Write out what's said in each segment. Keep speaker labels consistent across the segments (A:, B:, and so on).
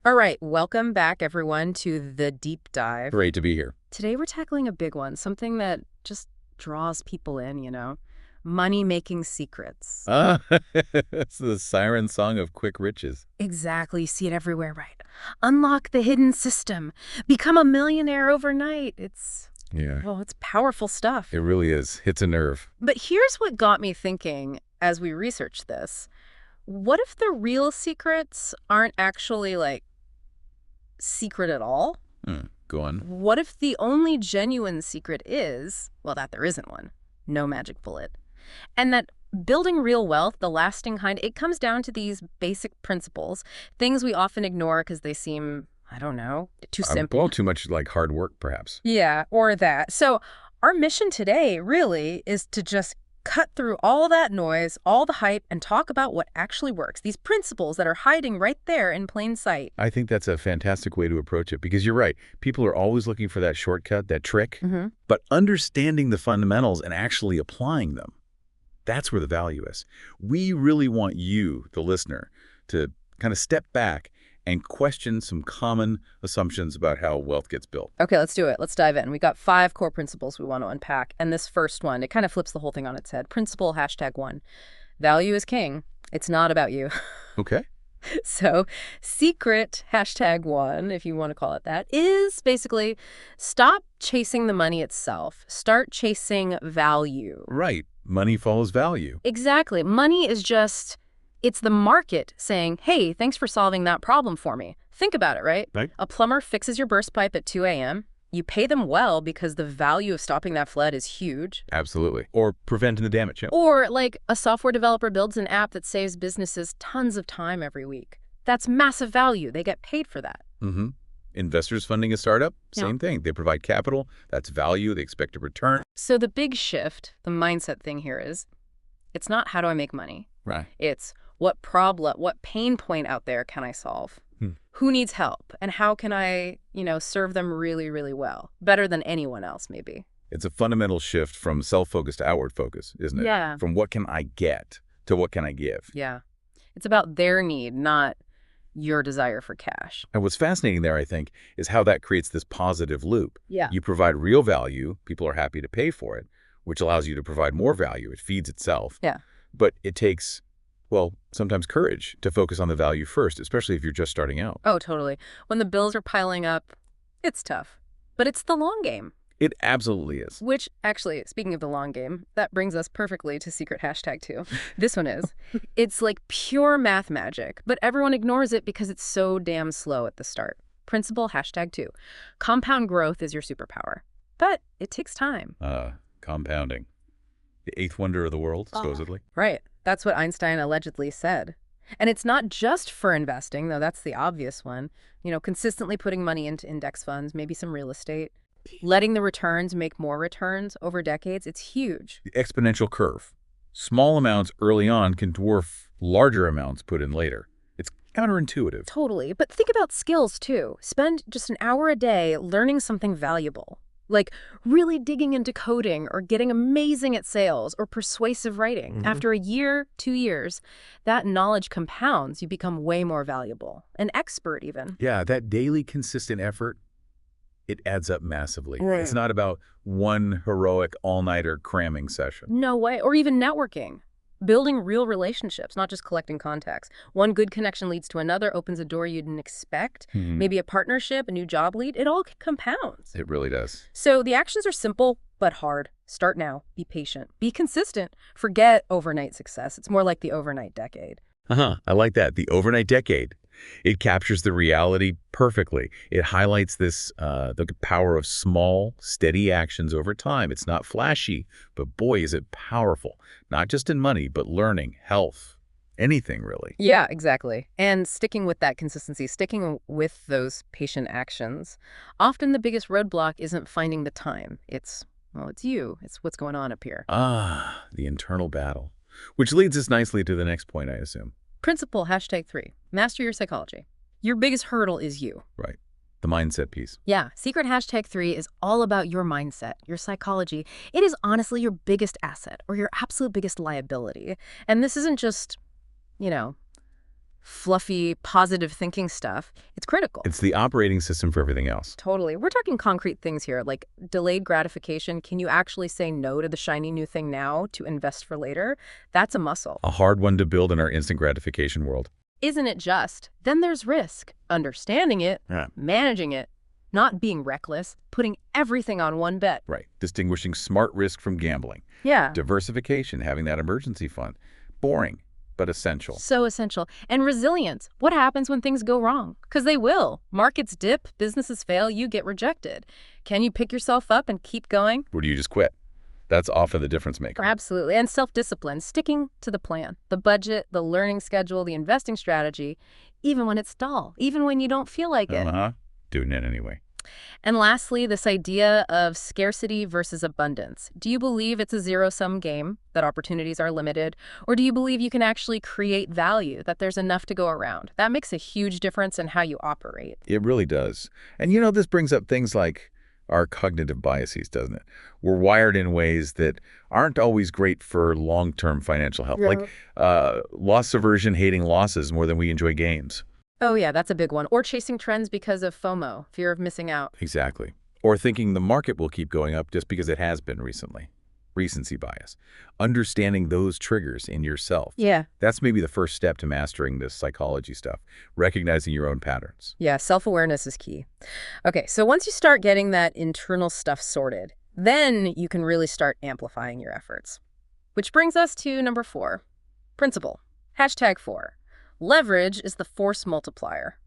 A: All right, welcome back, everyone, to the deep dive.
B: Great to be here.
A: Today, we're tackling a big one, something that just draws people in, money-making secrets.
B: Ah, it's the siren song of quick riches.
A: Exactly, you see it everywhere, right? Unlock the hidden system, become a millionaire overnight.
B: Yeah,
A: It's powerful stuff.
B: it really is. Hits a nerve.
A: But here's what got me thinking as we researched this. What if the real secrets aren't actually, secret at all?
B: Go on.
A: What if the only genuine secret is, well, that there isn't one, no magic bullet, and that building real wealth, the lasting kind, it comes down to these basic principles, things we often ignore because they seem, I don't know, too simple.
B: Well, too much like hard work, perhaps.
A: Yeah, or that. So our mission today really is to just cut through all that noise, all the hype, and talk about what actually works, these principles that are hiding right there in plain sight.
B: I think that's a fantastic way to approach it because you're right. People are always looking for that shortcut, that trick, but understanding the fundamentals and actually applying them, that's where the value is. We really want you, the listener, to kind of step back and question some common assumptions about how wealth gets built.
A: Okay, let's do it. Let's dive in. We got 5 core principles we want to unpack. And this first one, it kind of flips the whole thing on its head. Principle #1. Value is king. It's not about you.
B: Okay.
A: So secret #1, if you want to call it that, is basically stop chasing the money itself. Start chasing value.
B: Right. Money follows value.
A: Exactly. Money is just, it's the market saying, hey, thanks for solving that problem for me. Think about it, right?
B: Right.
A: A plumber fixes your burst pipe at 2 a.m. You pay them well because the value of stopping that flood is huge.
B: Absolutely. Or preventing the damage. Yeah.
A: Or like a software developer builds an app that saves businesses tons of time every week. That's massive value. They get paid for that.
B: Investors funding a startup,
A: Yeah.
B: same thing. They provide capital. That's value. They expect a return.
A: So the big shift, the mindset thing here is, it's not how do I make money?
B: Right.
A: It's what problem, what pain point out there can I solve? Who needs help? And how can I, serve them really, really well? Better than anyone else, maybe.
B: It's a fundamental shift from self-focus to outward focus, isn't it?
A: Yeah.
B: From what can I get to what can I give?
A: Yeah. It's about their need, not your desire for cash.
B: And what's fascinating there, I think, is how that creates this positive loop.
A: Yeah.
B: You provide real value, people are happy to pay for it, which allows you to provide more value. It feeds itself.
A: Yeah.
B: But it takes, well, sometimes courage to focus on the value first, especially if you're just starting out.
A: Oh, totally. When the bills are piling up, it's tough. But it's the long game.
B: It absolutely is.
A: Which, actually, speaking of the long game, that brings us perfectly to secret #2. This one is. It's like pure math magic, but everyone ignores it because it's so damn slow at the start. Principle #2. Compound growth is your superpower. But it takes time.
B: Compounding. The eighth wonder of the world, supposedly.
A: Right. That's what Einstein allegedly said. And it's not just for investing, though that's the obvious one. Consistently putting money into index funds, maybe some real estate. Letting the returns make more returns over decades, it's huge.
B: The exponential curve. Small amounts early on can dwarf larger amounts put in later. It's counterintuitive.
A: Totally. But think about skills, too. Spend just an hour a day learning something valuable, like really digging into coding or getting amazing at sales or persuasive writing. After a year, 2 years, that knowledge compounds. You become way more valuable, an expert even.
B: Yeah, that daily consistent effort, it adds up massively.
A: Right.
B: It's not about one heroic all-nighter cramming session.
A: No way. Or even networking. Building real relationships, not just collecting contacts. One good connection leads to another, opens a door you didn't expect. Maybe a partnership, a new job lead. It all compounds.
B: It really does.
A: So the actions are simple but hard. Start now. Be patient. Be consistent. Forget overnight success. It's more like the overnight decade.
B: I like that. The overnight decade. It captures the reality perfectly. It highlights this, the power of small, steady actions over time. It's not flashy, but boy, is it powerful. Not just in money, but learning, health, anything really.
A: Yeah, exactly. And sticking with that consistency, sticking with those patient actions. Often the biggest roadblock isn't finding the time. It's you. It's what's going on up here.
B: The internal battle. Which leads us nicely to the next point, I assume.
A: Principle #3. Master your psychology. Your biggest hurdle is you.
B: Right. The mindset piece.
A: Yeah. Secret #3 is all about your mindset, your psychology. It is honestly your biggest asset or your absolute biggest liability. And this isn't just, fluffy, positive thinking stuff, it's critical.
B: It's the operating system for everything else.
A: Totally. We're talking concrete things here, like delayed gratification. Can you actually say no to the shiny new thing now to invest for later? That's a muscle.
B: A hard one to build in our instant gratification world.
A: Isn't it just? Then there's risk. Understanding it, managing it, not being reckless, putting everything on one bet.
B: Right. Distinguishing smart risk from gambling.
A: Yeah.
B: Diversification, having that emergency fund. Boring, but essential.
A: So essential. And resilience. What happens when things go wrong? Because they will. Markets dip, businesses fail, you get rejected. Can you pick yourself up and keep going?
B: Or do you just quit? That's often the difference maker.
A: Absolutely. And self-discipline, sticking to the plan, the budget, the learning schedule, the investing strategy, even when it's dull, even when you don't feel like it.
B: Doing it anyway.
A: And lastly, this idea of scarcity versus abundance. Do you believe it's a zero-sum game, that opportunities are limited? Or do you believe you can actually create value, that there's enough to go around? That makes a huge difference in how you operate.
B: It really does. And this brings up things like our cognitive biases, doesn't it? We're wired in ways that aren't always great for long-term financial health. Like loss aversion, hating losses more than we enjoy gains.
A: Oh, yeah, that's a big one. Or chasing trends because of FOMO, fear of missing out.
B: Exactly. Or thinking the market will keep going up just because it has been recently. Recency bias. Understanding those triggers in yourself.
A: Yeah.
B: That's maybe the first step to mastering this psychology stuff, recognizing your own patterns.
A: Yeah, self-awareness is key. Okay, so once you start getting that internal stuff sorted, then you can really start amplifying your efforts. Which brings us to number 4, principle. #4. Leverage is the force multiplier.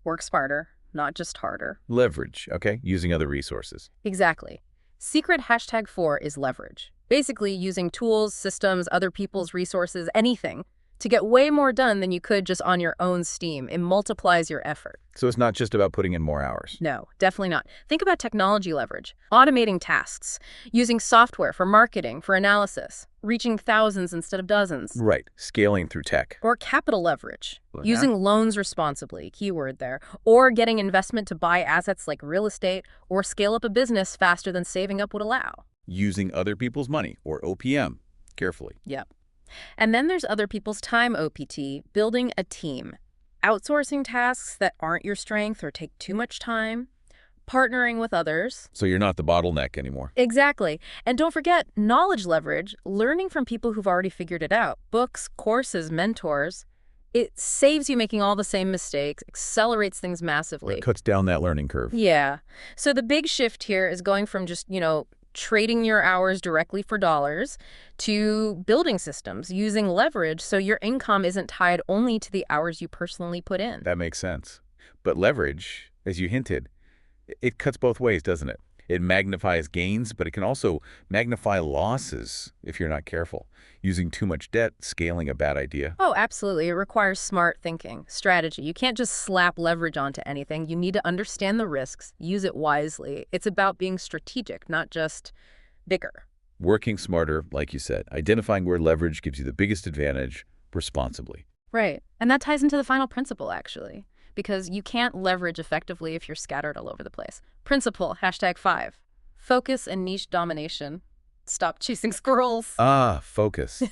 A: Work smarter, not just harder.
B: Leverage, okay? Using other resources.
A: Exactly. Secret #4 is leverage. Basically using tools, systems, other people's resources, anything, to get way more done than you could just on your own steam. It multiplies your effort.
B: So it's not just about putting in more hours.
A: No, definitely not. Think about technology leverage, automating tasks, using software for marketing, for analysis, reaching thousands instead of dozens.
B: Right, scaling through tech.
A: Or capital leverage, using loans responsibly, keyword there, or getting investment to buy assets like real estate or scale up a business faster than saving up would allow.
B: Using other people's money, or OPM, carefully.
A: Yep. And then there's other people's time, OPT, building a team. Outsourcing tasks that aren't your strength or take too much time. Partnering with others.
B: So you're not the bottleneck anymore.
A: Exactly. And don't forget, knowledge leverage, learning from people who've already figured it out. Books, courses, mentors. It saves you making all the same mistakes, accelerates things massively.
B: It cuts down that learning curve.
A: Yeah. So the big shift here is going from just, trading your hours directly for dollars to building systems, using leverage so your income isn't tied only to the hours you personally put in.
B: That makes sense. But leverage, as you hinted, it cuts both ways, doesn't it? It magnifies gains, but it can also magnify losses if you're not careful. Using too much debt, scaling a bad idea.
A: Oh, absolutely. It requires smart thinking, strategy. You can't just slap leverage onto anything. You need to understand the risks, use it wisely. It's about being strategic, not just bigger.
B: Working smarter, like you said, identifying where leverage gives you the biggest advantage responsibly.
A: Right. And that ties into the final principle, actually, because you can't leverage effectively if you're scattered all over the place. Principle, #5, focus and niche domination. Stop chasing squirrels.
B: Focus.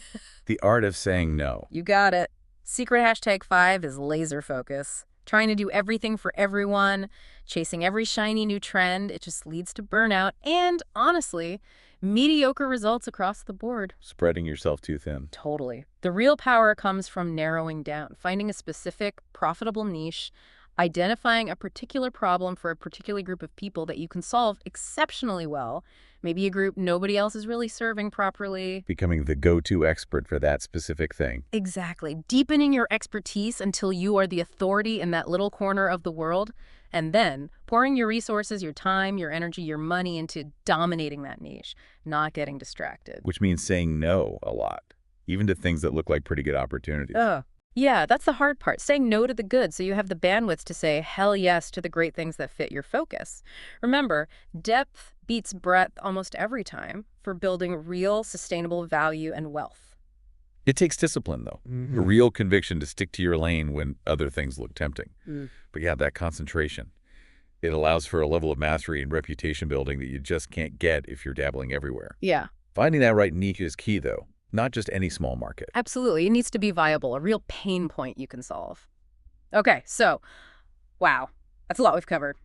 B: The art of saying no.
A: You got it. Secret #5 is laser focus. Trying to do everything for everyone, chasing every shiny new trend, it just leads to burnout and, honestly, mediocre results across the board.
B: Spreading yourself too thin.
A: Totally. The real power comes from narrowing down, finding a specific, profitable niche, identifying a particular problem for a particular group of people that you can solve exceptionally well, maybe a group nobody else is really serving properly.
B: Becoming the go-to expert for that specific thing.
A: Exactly. Deepening your expertise until you are the authority in that little corner of the world, and then pouring your resources, your time, your energy, your money into dominating that niche, not getting distracted.
B: Which means saying no a lot, even to things that look like pretty good opportunities.
A: Yeah, that's the hard part, saying no to the good so you have the bandwidth to say hell yes to the great things that fit your focus. Remember, depth beats breadth almost every time for building real, sustainable value and wealth.
B: It takes discipline, though. A real conviction to stick to your lane when other things look tempting. But yeah, that concentration. It allows for a level of mastery and reputation building that you just can't get if you're dabbling everywhere.
A: Yeah.
B: Finding that right niche is key, though. Not just any small market.
A: Absolutely. It needs to be viable, a real pain point you can solve. Okay, so, wow, that's a lot we've covered.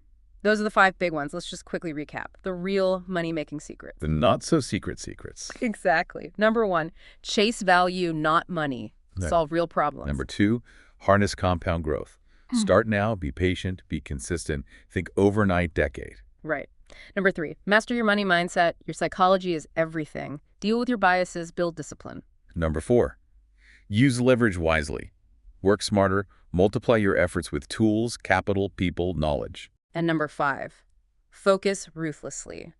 A: Those are the 5 big ones. Let's just quickly recap. The real money-making secrets.
B: The not-so-secret secrets.
A: Exactly. Number 1, chase value, not money.
B: Right.
A: Solve real problems.
B: Number 2, harness compound growth. Start now, be patient, be consistent, think overnight, decade.
A: Right. Number 3, master your money mindset. Your psychology is everything. Deal with your biases, build discipline.
B: Number 4, use leverage wisely. Work smarter, multiply your efforts with tools, capital, people, knowledge.
A: And number 5, focus ruthlessly.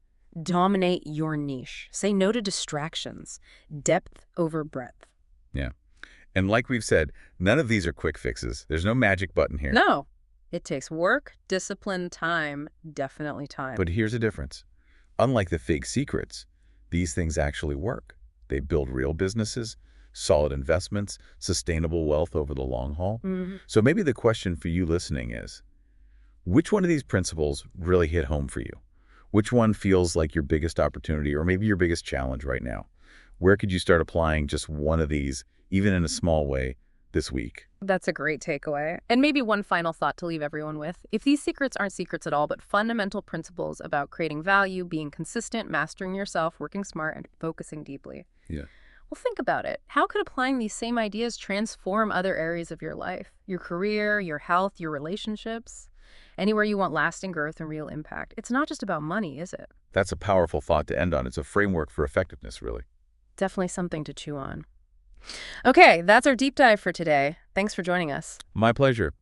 A: Dominate your niche. Say no to distractions. Depth over breadth.
B: Yeah. And like we've said, none of these are quick fixes. There's no magic button here.
A: No. It takes work, discipline, time, definitely time.
B: But here's a difference. Unlike the fake secrets, these things actually work. They build real businesses, solid investments, sustainable wealth over the long haul. So maybe the question for you listening is, which one of these principles really hit home for you? Which one feels like your biggest opportunity or maybe your biggest challenge right now? Where could you start applying just one of these, even in a small way, this week?
A: That's a great takeaway. And maybe one final thought to leave everyone with. If these secrets aren't secrets at all, but fundamental principles about creating value, being consistent, mastering yourself, working smart, and focusing deeply.
B: Yeah.
A: Well, think about it. How could applying these same ideas transform other areas of your life? Your career, your health, your relationships? Anywhere you want lasting growth and real impact. It's not just about money, is it?
B: That's a powerful thought to end on. It's a framework for effectiveness, really.
A: Definitely something to chew on. Okay, that's our deep dive for today. Thanks for joining us.
B: My pleasure.